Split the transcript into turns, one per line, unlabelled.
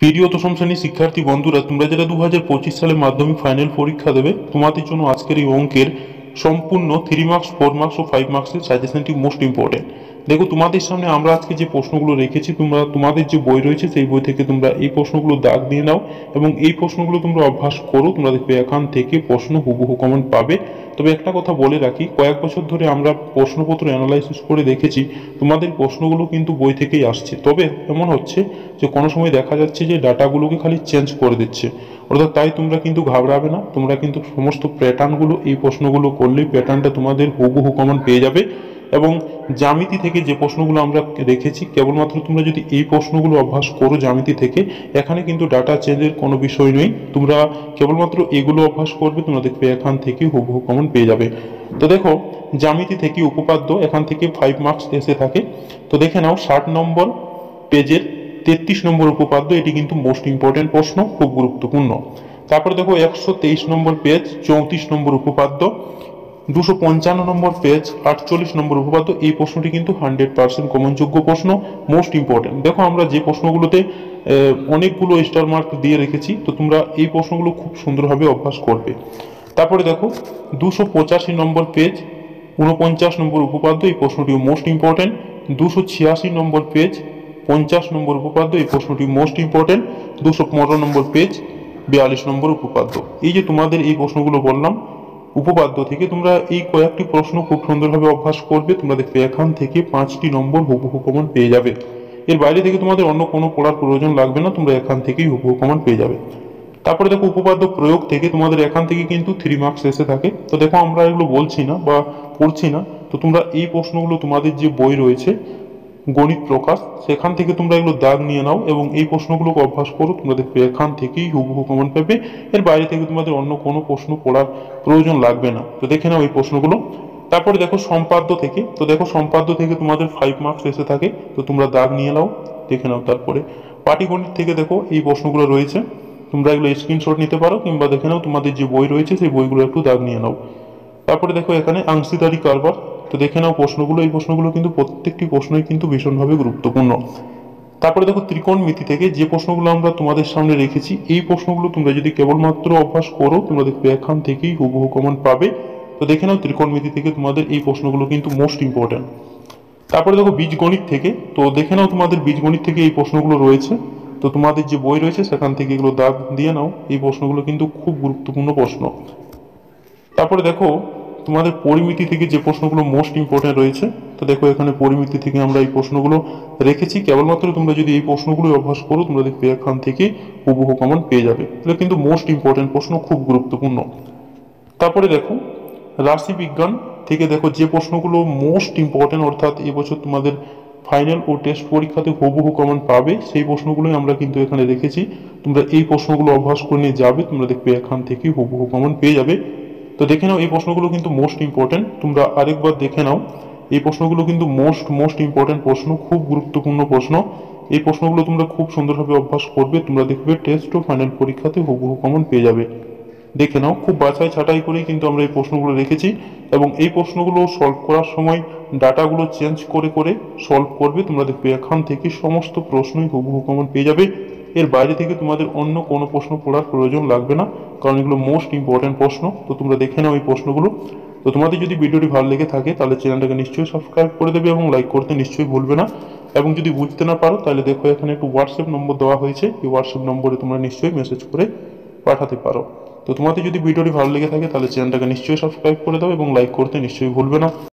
প্রিয় দশম শ্রেণীর শিক্ষার্থী বন্ধুরা, তোমরা যারা 2025 সালে মাধ্যমিক ফাইনাল পরীক্ষা দেবে, তোমাদের জন্য আজকের এই অঙ্কের সম্পূর্ণ 3 মার্কস, 4 মার্কস ও 5 মার্কসের সাজেশনটি মোস্ট ইম্পর্টেন্ট। দেখো, তোমাদের সামনে আমরা আজকে যে প্রশ্নগুলো রেখেছি, তোমাদের যে বই রয়েছে সেই বই থেকে তোমরা এই প্রশ্নগুলো দাগ দিয়ে নাও এবং এই প্রশ্নগুলো তোমরা অভ্যাস করো। তোমরা দেখবে এখান থেকে প্রশ্ন হুবহু কমন পাবে। তবে একটা কথা বলে রাখি, কয়েক বছর ধরে আমরা প্রশ্নপত্র অ্যানালাইসিস করে দেখেছি তোমাদের প্রশ্নগুলো কিন্তু বই থেকেই আসছে। তবে এমন হচ্ছে যে কোনো সময় দেখা যাচ্ছে যে ডাটাগুলোকে খালি চেঞ্জ করে দিচ্ছে। অর্থাৎ তাই তোমরা কিন্তু ঘাবড়াবে না, তোমরা কিন্তু সমস্ত প্যাটার্নগুলো এই প্রশ্নগুলো করলেই প্যাটার্নটা তোমাদের হুবহু কমন পেয়ে যাবে। এবং জ্যামিতি থেকে যে প্রশ্নগুলো আমরা রেখেছি, কেবলমাত্র তোমরা যদি এই প্রশ্নগুলো অভ্যাস করো জ্যামিতি থেকে, এখানে কিন্তু ডাটা চেঞ্জের কোনো বিষয় নেই। তোমরা কেবলমাত্র এগুলো অভ্যাস করবে, তোমরা দেখবে এখান থেকে হুবহু কমন পেয়ে যাবে। তো দেখো, জ্যামিতি থেকে উপপাদ্য এখান থেকে 5 মার্কস এসে থাকে। তো দেখে নাও 60 নম্বর পেজের 33 নম্বর উপপাদ্য, এটি কিন্তু মোস্ট ইম্পর্টেন্ট প্রশ্ন, খুব গুরুত্বপূর্ণ। তারপরে দেখো 123 নম্বর পেজ 34 নম্বর উপপাদ্য, 255 নম্বর পেজ 48 নম্বর উপপাদ্য। এই প্রশ্নটি কিন্তু 100% কমনযোগ্য প্রশ্ন, মোস্ট ইম্পর্টেন্ট। দেখো, আমরা যে প্রশ্নগুলোতে অনেকগুলো স্টার মার্ক দিয়ে রেখেছি, তো তোমরা এই প্রশ্নগুলো খুব সুন্দরভাবে অভ্যাস করবে। তারপরে দেখো 285 নম্বর পেজ 49 নম্বর উপপাদ্য, এই প্রশ্নটিও মোস্ট ইম্পর্টেন্ট। 286 নম্বর পেজ 50 নম্বর উপপাদ্য, এই প্রশ্নটি মোস্ট ইম্পর্টেন্ট। 215 নম্বর পেজ 42 নম্বর উপপাদ্য। এই যে তোমাদের এই প্রশ্নগুলো বললাম উপপাদ্য থেকে, তোমরা এই কয়েকটি প্রশ্ন খুব সুন্দরভাবে অভ্যাস করবে, তোমরা দেখবে এখান থেকে 5টি নম্বর হুবহু কমন পেয়ে যাবে। এর বাইরে থেকে তোমাদের অন্য কোনো পড়ার প্রয়োজন লাগবে না, তোমরা এখান থেকেই হুবহু কমন পেয়ে যাবে। তারপরে দেখো উপপাদ্য প্রয়োগ থেকে তোমাদের এখান থেকে কিন্তু 3 মার্কস এসে থাকে। তো দেখো, আমরা এগুলো বলছি না বা পড়ছি না, তো তোমরা এই প্রশ্নগুলো তোমাদের যে বই রয়েছে গণিত প্রকাশ, সেখান থেকে তোমরা এগুলো দাগ নিয়ে নাও এবং এই প্রশ্নগুলোকে অভ্যাস করো, তোমরা দেখবে এখান থেকেই হুবহু কমন পাবে। এর বাইরে থেকে তোমাদের অন্য কোনো প্রশ্ন পড়ার প্রয়োজন লাগবে না। তো দেখে নাও এই প্রশ্নগুলো। তারপরে দেখো সম্পাদ্য থেকে, তো দেখো সম্পাদ্য থেকে তোমাদের 5 মার্কস এসে থাকে, তো তোমরা দাগ নিয়ে নাও, দেখে নাও। তারপরে পাটিগণিত থেকে দেখো এই প্রশ্নগুলো রয়েছে, তোমরা এগুলো স্ক্রিনশট নিতে পারো কিংবা দেখে নাও, তোমাদের যে বই রয়েছে সেই বইগুলো একটু দাগ নিয়ে নাও। তারপরে দেখো এখানে আংশিদারি কারবার, তো দেখে নাও প্রশ্নগুলো। এই প্রশ্নগুলো কিন্তু প্রত্যেকটি প্রশ্নই কিন্তু ভীষণভাবে গুরুত্বপূর্ণ। তারপরে দেখো ত্রিকোণমিতি থেকে যে প্রশ্নগুলো আমরা তোমাদের সামনে রেখেছি, এই প্রশ্নগুলো তোমরা যদি কেবলমাত্র অভ্যাস করো, তোমরা দেখবে এখান থেকেই হুবহু কমন পাবে। তো দেখে নাও ত্রিকোণমিতি থেকে তোমাদের এই প্রশ্নগুলো কিন্তু মোস্ট ইম্পর্টেন্ট। তারপরে দেখো বীজগণিত থেকে, তো দেখে নাও তোমাদের বীজগণিত থেকে এই প্রশ্নগুলো রয়েছে, তো তোমাদের যে বই রয়েছে সেখান থেকে এগুলো দাগ দিয়ে নাও। এই প্রশ্নগুলো কিন্তু খুব গুরুত্বপূর্ণ প্রশ্ন। তারপরে দেখো তোমাদের পরিমিতি থেকে যে প্রশ্নগুলো মোস্ট ইম্পর্টেন্ট রয়েছে, তো দেখো এখানে পরিমিতি থেকে আমরা এই প্রশ্নগুলো রেখেছি। কেবলমাত্র তোমরা যদি এই প্রশ্নগুলো অভ্যাস করো, তোমরা দেখবে এখান থেকে হুবহু কমন পেয়ে যাবে। এটা কিন্তু মোস্ট ইম্পর্টেন্ট প্রশ্ন, খুব গুরুত্বপূর্ণ। তারপরে দেখো রাশি বিজ্ঞান থেকে দেখো যে প্রশ্নগুলো মোস্ট ইম্পর্টেন্ট, অর্থাৎ এবছর তোমাদের ফাইনাল ও টেস্ট পরীক্ষাতে হুবহু কমন পাবে, সেই প্রশ্নগুলোই আমরা কিন্তু এখানে রেখেছি। তোমরা এই প্রশ্নগুলো অভ্যাস করে নিয়ে যাবে, তোমরা দেখবে এখান থেকে হুবহু কমন পেয়ে যাবে। তো দেখে নাও এই প্রশ্নগুলো কিন্তু মোস্ট ইম্পর্টেন্ট, তোমরা আরেকবার দেখে নাও। এই প্রশ্নগুলো কিন্তু মোস্ট ইম্পর্টেন্ট প্রশ্ন, খুব গুরুত্বপূর্ণ প্রশ্ন। এই প্রশ্নগুলো তোমরা খুব সুন্দরভাবে অভ্যাস করবে, তোমরা দেখবে টেস্ট ও ফাইনাল পরীক্ষাতে হুবহু কমন পেয়ে যাবে। দেখে নাও, খুব বাছাই ছাঁটাই করেই কিন্তু আমরা এই প্রশ্নগুলো রেখেছি এবং এই প্রশ্নগুলো সলভ করার সময় ডাটাগুলো চেঞ্জ করে করে সলভ করবে, তোমরা দেখবে এখান থেকে সমস্ত প্রশ্নই হুবহু কমন পেয়ে যাবে। এর বাইরে থেকে তোমাদের অন্য কোনো প্রশ্ন পড়ার প্রয়োজন লাগবে না, কারণ এগুলো মোস্ট ইম্পর্টেন্ট প্রশ্ন। তো তোমরা দেখে নাও এই প্রশ্নগুলো। তো তোমাদের যদি ভিডিওটি ভালো লেগে থাকে তাহলে চ্যানেলটাকে নিশ্চয়ই সাবস্ক্রাইব করে দেবে এবং লাইক করতে নিশ্চয়ই ভুলবে না। এবং যদি বুঝতে না পারো তাহলে দেখো এখানে একটু হোয়াটসঅ্যাপ নম্বর দেওয়া হয়েছে, এই হোয়াটসঅ্যাপ নম্বরে তোমরা নিশ্চয়ই মেসেজ করে পাঠাতে পারো। তো তোমাদের যদি ভিডিওটি ভালো লেগে থাকে তাহলে চ্যানেলটাকে নিশ্চয়ই সাবস্ক্রাইব করে দাও এবং লাইক করতে নিশ্চয়ই ভুলবে না।